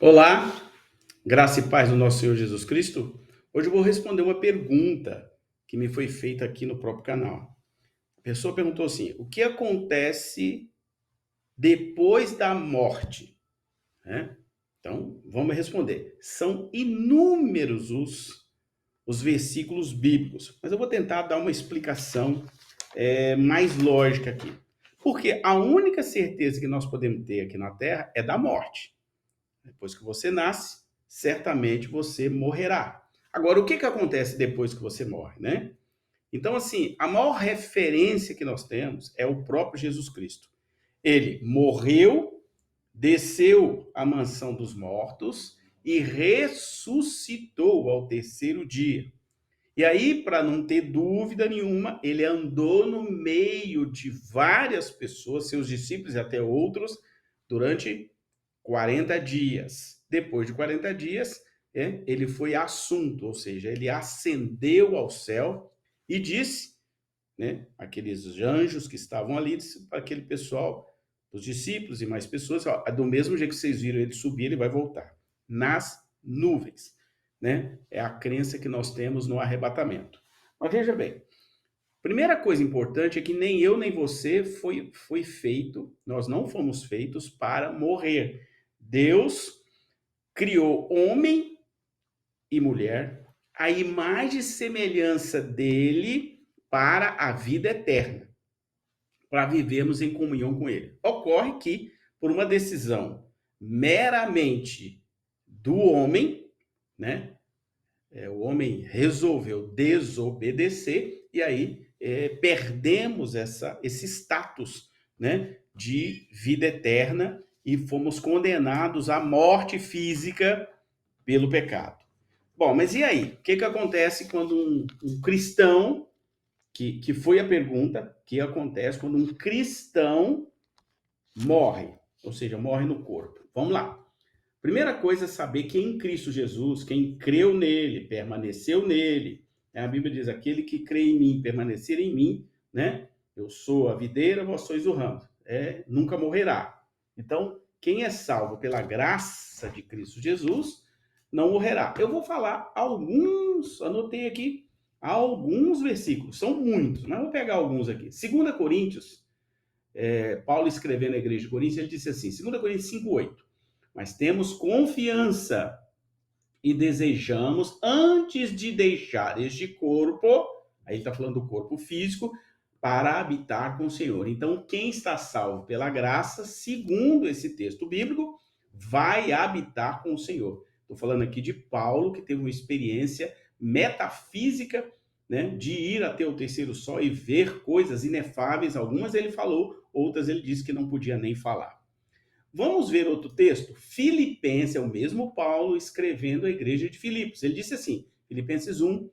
Olá, graça e paz do nosso Senhor Jesus Cristo. Hoje eu vou responder uma pergunta que me foi feita aqui no próprio canal. A pessoa perguntou assim: o que acontece depois da morte? Né? Então, vamos responder. São inúmeros os versículos bíblicos, mas eu vou tentar dar uma explicação mais lógica aqui. Porque a única certeza que nós podemos ter aqui na Terra é da morte. Depois que você nasce, certamente você morrerá. Agora, o que que acontece depois que você morre, né? Então, assim, a maior referência que nós temos é o próprio Jesus Cristo. Ele morreu, desceu à mansão dos mortos e ressuscitou ao terceiro dia. E aí, para não ter dúvida nenhuma, ele andou no meio de várias pessoas, seus discípulos e até outros, durante 40 dias. Depois de 40 dias, ele foi assunto, ou seja, ele ascendeu ao céu e disse, né, aqueles anjos que estavam ali, disse para aquele pessoal, os discípulos e mais pessoas, ó, do mesmo jeito que vocês viram ele subir, ele vai voltar nas nuvens, né? É a crença que nós temos no arrebatamento. Mas veja bem, primeira coisa importante é que nem eu nem você foi feito, nós não fomos feitos para morrer. Deus criou homem e mulher, a imagem e semelhança dele para a vida eterna, para vivermos em comunhão com ele. Ocorre que, por uma decisão meramente do homem, né? O homem resolveu desobedecer e aí perdemos esse status, né, de vida eterna e fomos condenados à morte física pelo pecado. Bom, mas e aí? O que, que acontece quando um cristão, que foi a pergunta, que acontece quando um cristão morre, ou seja, morre no corpo? Vamos lá. Primeira coisa é saber que em Cristo Jesus, quem creu nele, permaneceu nele. A Bíblia diz: aquele que crê em mim, permanecer em mim, né? Eu sou a videira, vós sois o ramo. Nunca morrerá. Então, quem é salvo pela graça de Cristo Jesus, não morrerá. Eu vou falar alguns, anotei aqui, alguns versículos, são muitos, mas vou pegar alguns aqui. 2 Coríntios, Paulo escrevendo à igreja de Coríntios, ele disse assim, 2 Coríntios 5:8. Mas temos confiança e desejamos, antes de deixar este corpo, aí ele está falando do corpo físico, para habitar com o Senhor. Então, quem está salvo pela graça, segundo esse texto bíblico, vai habitar com o Senhor. Estou falando aqui de Paulo, que teve uma experiência metafísica, né, de ir até o terceiro sol e ver coisas inefáveis. Algumas ele falou, outras ele disse que não podia nem falar. Vamos ver outro texto? Filipenses, é o mesmo Paulo escrevendo à igreja de Filipos. Ele disse assim, Filipenses 1,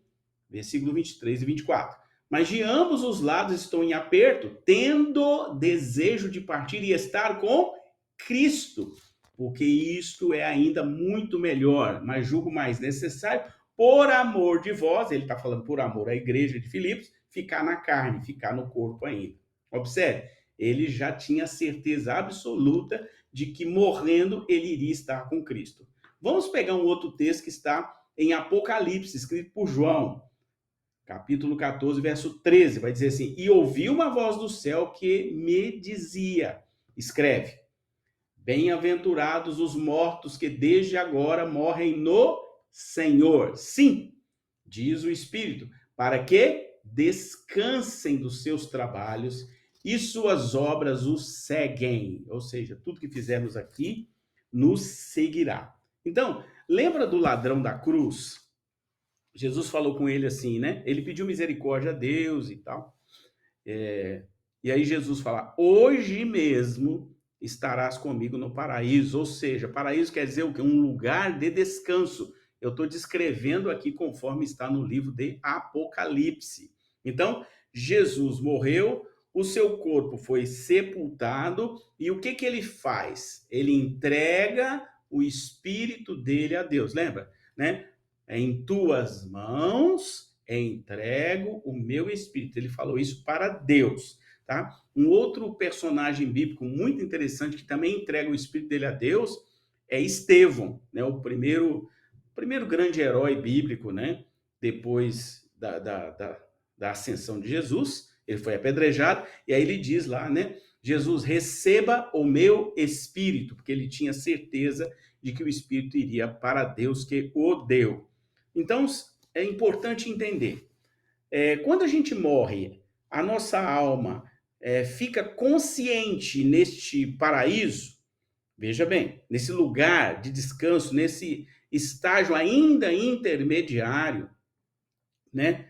versículo 23 e 24. Mas de ambos os lados estou em aperto, tendo desejo de partir e estar com Cristo, porque isto é ainda muito melhor, mas julgo mais necessário, por amor de vós, ele está falando por amor à igreja de Filipos, ficar na carne, ficar no corpo ainda. Observe, ele já tinha certeza absoluta de que morrendo ele iria estar com Cristo. Vamos pegar um outro texto que está em Apocalipse, escrito por João, capítulo 14, verso 13, vai dizer assim: e ouvi uma voz do céu que me dizia, escreve, bem-aventurados os mortos que desde agora morrem no Senhor. Sim, diz o Espírito, para que descansem dos seus trabalhos e suas obras os seguem. Ou seja, tudo que fizermos aqui nos seguirá. Então, lembra do ladrão da cruz? Jesus falou com ele assim, né? Ele pediu misericórdia a Deus e tal. E aí Jesus fala: hoje mesmo estarás comigo no paraíso. Ou seja, paraíso quer dizer o quê? Um lugar de descanso. Eu estou descrevendo aqui conforme está no livro de Apocalipse. Então, Jesus morreu, o seu corpo foi sepultado, e o que que ele faz? Ele entrega o espírito dele a Deus. Lembra, né? Em tuas mãos entrego o meu espírito. Ele falou isso para Deus, tá? Um outro personagem bíblico muito interessante que também entrega o espírito dele a Deus é Estevão, né? O primeiro grande herói bíblico, né? Depois da ascensão de Jesus, ele foi apedrejado, e aí ele diz lá, né? Jesus, receba o meu espírito, porque ele tinha certeza de que o espírito iria para Deus que o deu. Então, é importante entender. Quando a gente morre, a nossa alma fica consciente neste paraíso, veja bem, nesse lugar de descanso, nesse estágio ainda intermediário, né?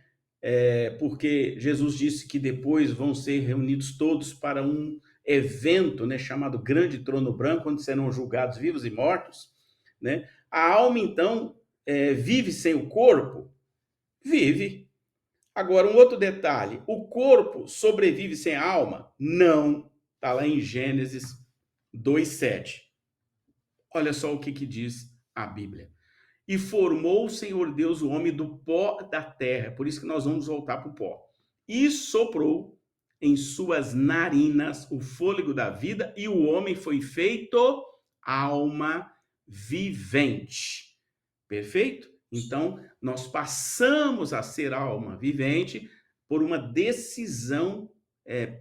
Porque Jesus disse que depois vão ser reunidos todos para um evento, né, chamado Grande Trono Branco, onde serão julgados vivos e mortos, né? A alma, então, vive sem o corpo? Vive. Agora, um outro detalhe: o corpo sobrevive sem a alma? Não. Está lá em Gênesis 2:7. Olha só o que diz a Bíblia. E formou o Senhor Deus o homem do pó da terra. Por isso que nós vamos voltar para o pó. E soprou em suas narinas o fôlego da vida, e o homem foi feito alma vivente. Perfeito? Então, nós passamos a ser alma vivente por uma decisão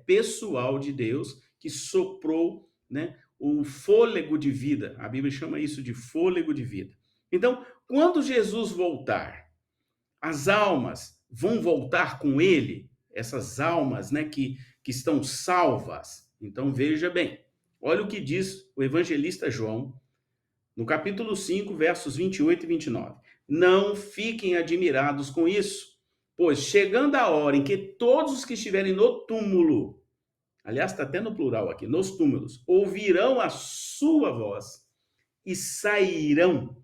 pessoal de Deus, que soprou, né, o fôlego de vida. A Bíblia chama isso de fôlego de vida. Então, quando Jesus voltar, as almas vão voltar com ele, essas almas, né, que estão salvas. Então, veja bem, olha o que diz o evangelista João, no capítulo 5, versos 28 e 29. Não fiquem admirados com isso, pois chegando a hora em que todos os que estiverem no túmulo, aliás, está até no plural aqui, nos túmulos, ouvirão a sua voz e sairão,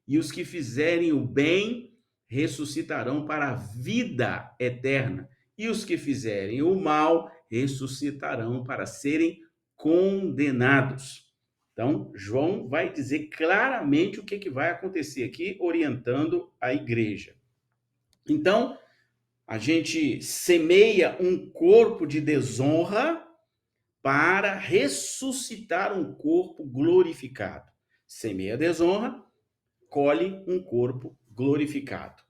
e os que fizerem o bem ressuscitarão para a vida eterna, e os que fizerem o mal ressuscitarão para serem condenados. Então, João vai dizer claramente o que vai acontecer aqui, orientando a igreja. Então, a gente semeia um corpo de desonra para ressuscitar um corpo glorificado. Semeia a desonra, colhe um corpo glorificado.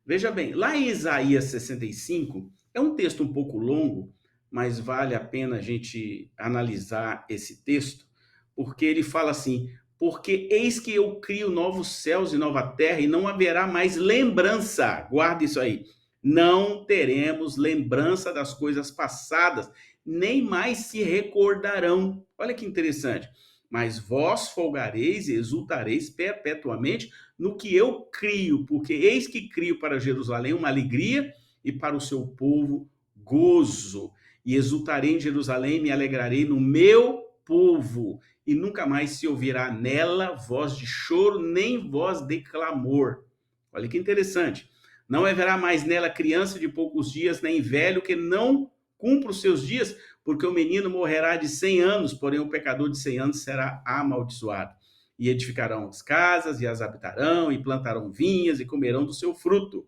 Veja bem, lá em Isaías 65, é um texto um pouco longo, mas vale a pena a gente analisar esse texto, porque ele fala assim: porque eis que eu crio novos céus e nova terra, e não haverá mais lembrança. Guarda isso aí. Não teremos lembrança das coisas passadas, nem mais se recordarão. Olha que interessante. Mas vós folgareis e exultareis perpetuamente no que eu crio, porque eis que crio para Jerusalém uma alegria e para o seu povo gozo. E exultarei em Jerusalém e me alegrarei no meu povo, e nunca mais se ouvirá nela voz de choro, nem voz de clamor. Olha que interessante. Não haverá mais nela criança de poucos dias, nem velho que não cumpra os seus dias, porque o menino morrerá de 100 anos, porém o pecador de 100 anos será amaldiçoado. E edificarão as casas, e as habitarão, e plantarão vinhas, e comerão do seu fruto.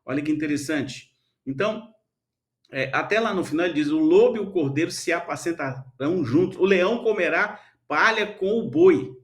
Olha que interessante. Então, até lá no final ele diz: o lobo e o cordeiro se apacentarão juntos, o leão comerá palha com o boi,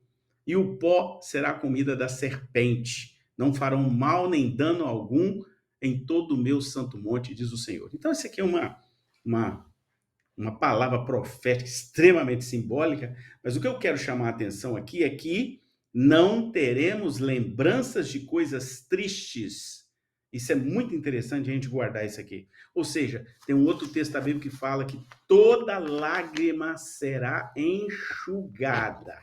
e o pó será comida da serpente. Não farão mal nem dano algum em todo o meu santo monte, diz o Senhor. Então, isso aqui é uma, uma palavra profética extremamente simbólica, mas o que eu quero chamar a atenção aqui é que não teremos lembranças de coisas tristes. Isso é muito interessante a gente guardar isso aqui. Ou seja, tem um outro texto da Bíblia que fala que toda lágrima será enxugada.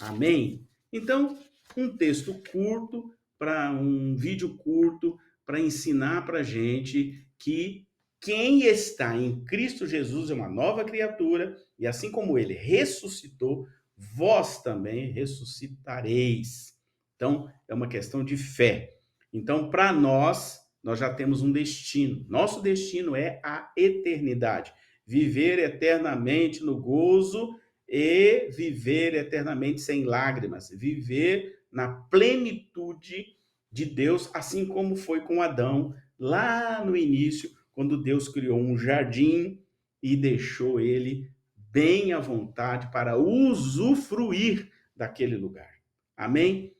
Amém? Então, um texto curto, para um vídeo curto, para ensinar para a gente que quem está em Cristo Jesus é uma nova criatura, e assim como ele ressuscitou, vós também ressuscitareis. Então, é uma questão de fé. Então, para nós já temos um destino. Nosso destino é a eternidade. Viver eternamente no gozo e viver eternamente sem lágrimas. Viver na plenitude de Deus, assim como foi com Adão lá no início, quando Deus criou um jardim e deixou ele bem à vontade para usufruir daquele lugar. Amém?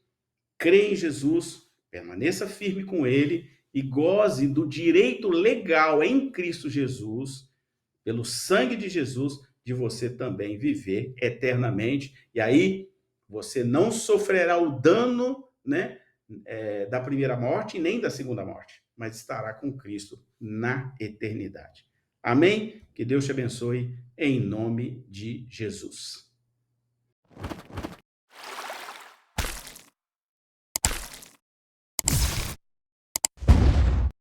Crê em Jesus, permaneça firme com ele e goze do direito legal em Cristo Jesus, pelo sangue de Jesus, de você também viver eternamente. E aí você não sofrerá o dano, né, da primeira morte nem da segunda morte, mas estará com Cristo na eternidade. Amém? Que Deus te abençoe em nome de Jesus.